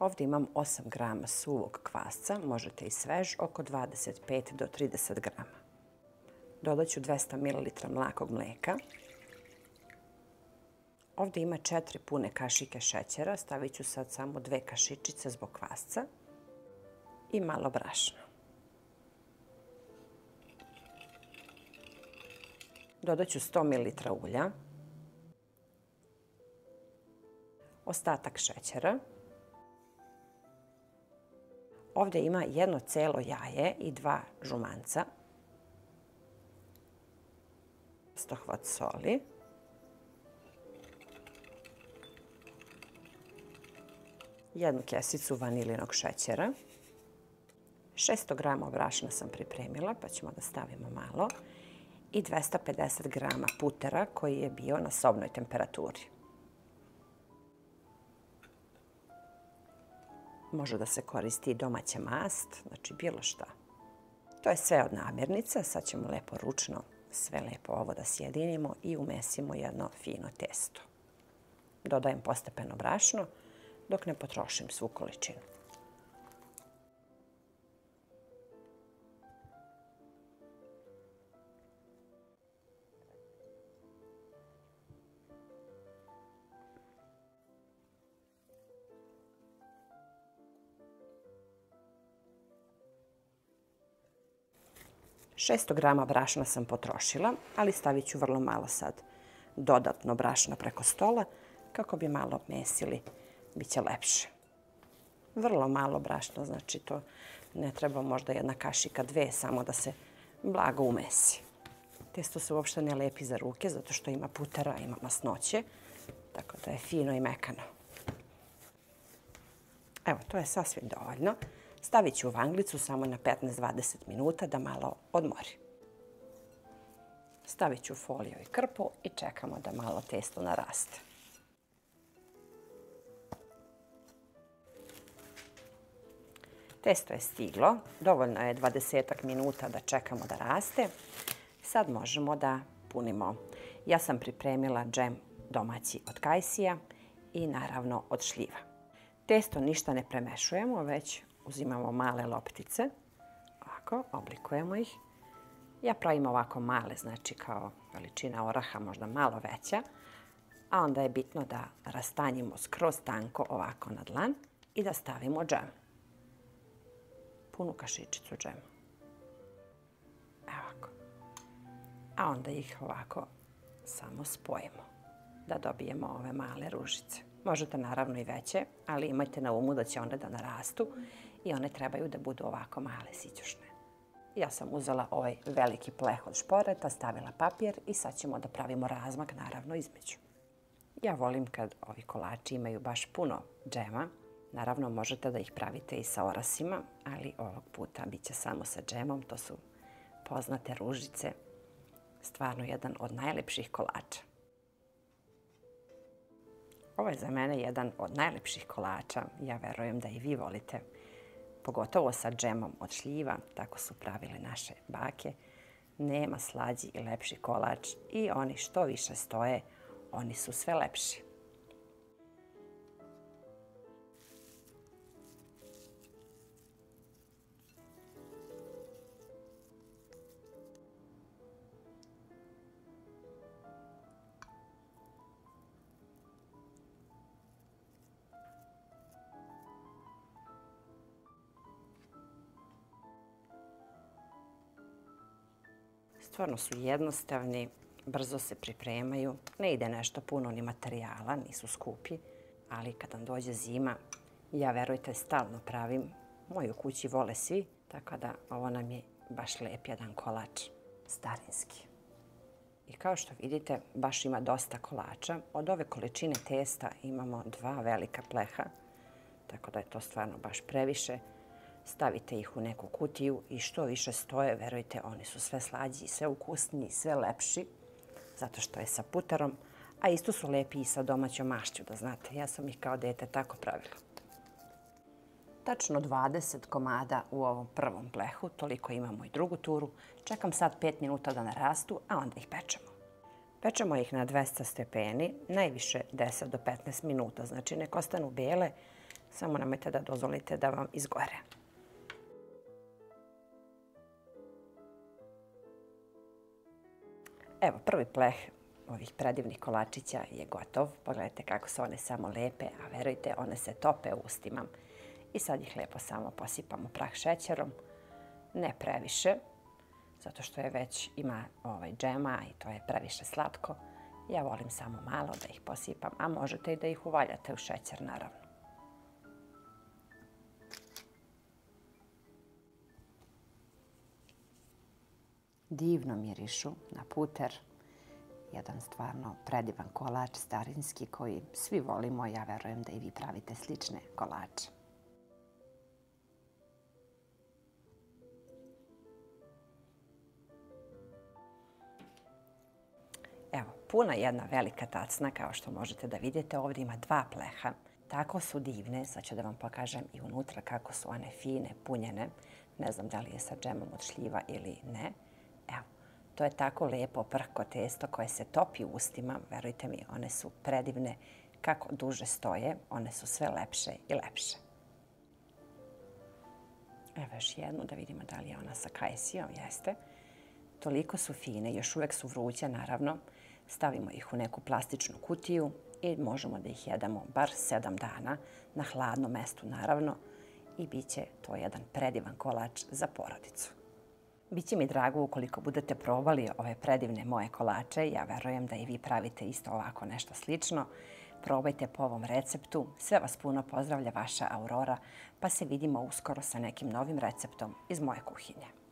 Ovdje imam 8 grama suvog kvasca, možete i svež, oko 25 do 30 grama. Dodat ću 200 ml mlakog mlijeka. Ovdje ima 4 pune kašike šećera, stavit ću sad samo 2 kašičice zbog kvasca i malo brašna. Dodat ću 100 ml ulja, ostatak šećera. Ovdje ima 1 cijelo jaje i 2 žumanca, stohvat soli, jednu kesicu vanilinog šećera, 600 grama brašna sam pripremila pa ćemo da stavimo malo i 250 grama putera koji je bio na sobnoj temperaturi. Može da se koristi i domaća mast, znači bilo šta. To je sve od namirnica, sad ćemo lepo ručno sve lepo ovo da sjedinimo i umesimo jedno fino testo. Dodajem postepeno brašno dok ne potrošim svu količinu. Šesto grama brašna sam potrošila, ali stavit ću vrlo malo sad dodatno brašna preko stola kako bi malo mesili, bit će lepše. Vrlo malo brašna, znači to ne treba možda 1 kašika, 2, samo da se blago umesi. Testo se uopšte ne lepi za ruke zato što ima putera, ima masnoće, tako da je fino i mekano. Evo, to je sasvim dovoljno. Stavit ću u vanglicu samo na 15-20 minuta da malo odmori. Stavit ću foliju i krpu i čekamo da malo testo naraste. Testo je stiglo, dovoljno je 20 minuta da čekamo da raste. Sad možemo da punimo. Ja sam pripremila džem domaći od kajsija i naravno od šljiva. Testo ništa ne premešujemo, već uzimamo male loptice, ovako, oblikujemo ih. Ja pravim ovako male, znači kao veličina oraha, možda malo veća, a onda je bitno da rastanjimo skroz tanko ovako na dlan i da stavimo džem. Punu kašičicu džema. Evo ovako. A onda ih ovako samo spojimo da dobijemo ove male ružice. Možete naravno i veće, ali imajte na umu da će one da narastu i one trebaju da budu ovako male, sićušne. Ja sam uzela ovaj veliki pleh od šporeta, stavila papir i sad ćemo da pravimo razmak naravno između. Ja volim kad ovi kolači imaju baš puno džema. Naravno možete da ih pravite i sa orasima, ali ovog puta bit će samo sa džemom. To su poznate ružice. Stvarno jedan od najlepših kolača. Ovo je za mene jedan od najlepših kolača. Ja verujem da i vi volite. Pogotovo sa džemom od šljiva. Tako su pravile naše bake. Nema slađi i lepši kolač. I oni što više stoje, oni su sve lepši. Stvarno su jednostavni, brzo se pripremaju, ne ide nešto puno ni materijala, nisu skupi, ali kad nam dođe zima, ja verujte stalno pravim. Moji u kući vole svi, tako da ovo nam je baš lep jedan kolač, starinski. I kao što vidite, baš ima dosta kolača. Od ove količine testa imamo 2 velika pleha, tako da je to stvarno baš previše. Stavite ih u neku kutiju i što više stoje, verujte, oni su sve slađi, sve ukusniji, sve lepši, zato što je sa puterom, a isto su lepi i sa domaćom mašću, da znate. Ja sam ih kao dete tako pravila. Tačno 20 komada u ovom prvom plehu, toliko imamo i drugu turu. Čekam sad 5 minuta da narastu, a onda ih pečemo. Pečemo ih na 200 stepeni, najviše 10 do 15 minuta, znači nek ostanu bele, Samo nemojte da dozvolite da vam izgore. Evo, prvi pleh ovih predivnih kolačića je gotov. Pogledajte kako su one samo lepe, a verujte, one se tope u ustima. I sad ih lepo samo posipamo prah šećerom. Ne previše, zato što je već ima džema i to je previše slatko. Ja volim samo malo da ih posipam, a možete i da ih uvaljate u šećer, naravno. Divno mirišu na puter. Jedan stvarno predivan kolač starinski koji svi volimo. Ja verujem da i vi pravite slične kolače. Evo, puna jedna velika tacna, kao što možete da vidite. Ovdje ima 2 pleha. Tako su divne. Sad ću da vam pokažem i unutra kako su one fine, punjene. Ne znam da li je sa džemom od šljiva ili ne. Evo, to je tako lepo prhko testo koje se topi u ustima. Verujte mi, one su predivne. Kako duže stoje, one su sve lepše i lepše. Evo još jednu da vidimo da li je ona sa kajsijom. Jeste. Toliko su fine, još uvek su vruće, naravno. Stavimo ih u neku plastičnu kutiju i možemo da ih jedemo bar 7 dana na hladnom mestu, naravno. I bit će to jedan predivan kolač za porodicu. Biće mi drago ukoliko budete probali ove predivne moje kolače. Ja verujem da i vi pravite isto ovako nešto slično. Probajte po ovom receptu. Sve vas puno pozdravlja vaša Aurora, pa se vidimo uskoro sa nekim novim receptom iz moje kuhinje.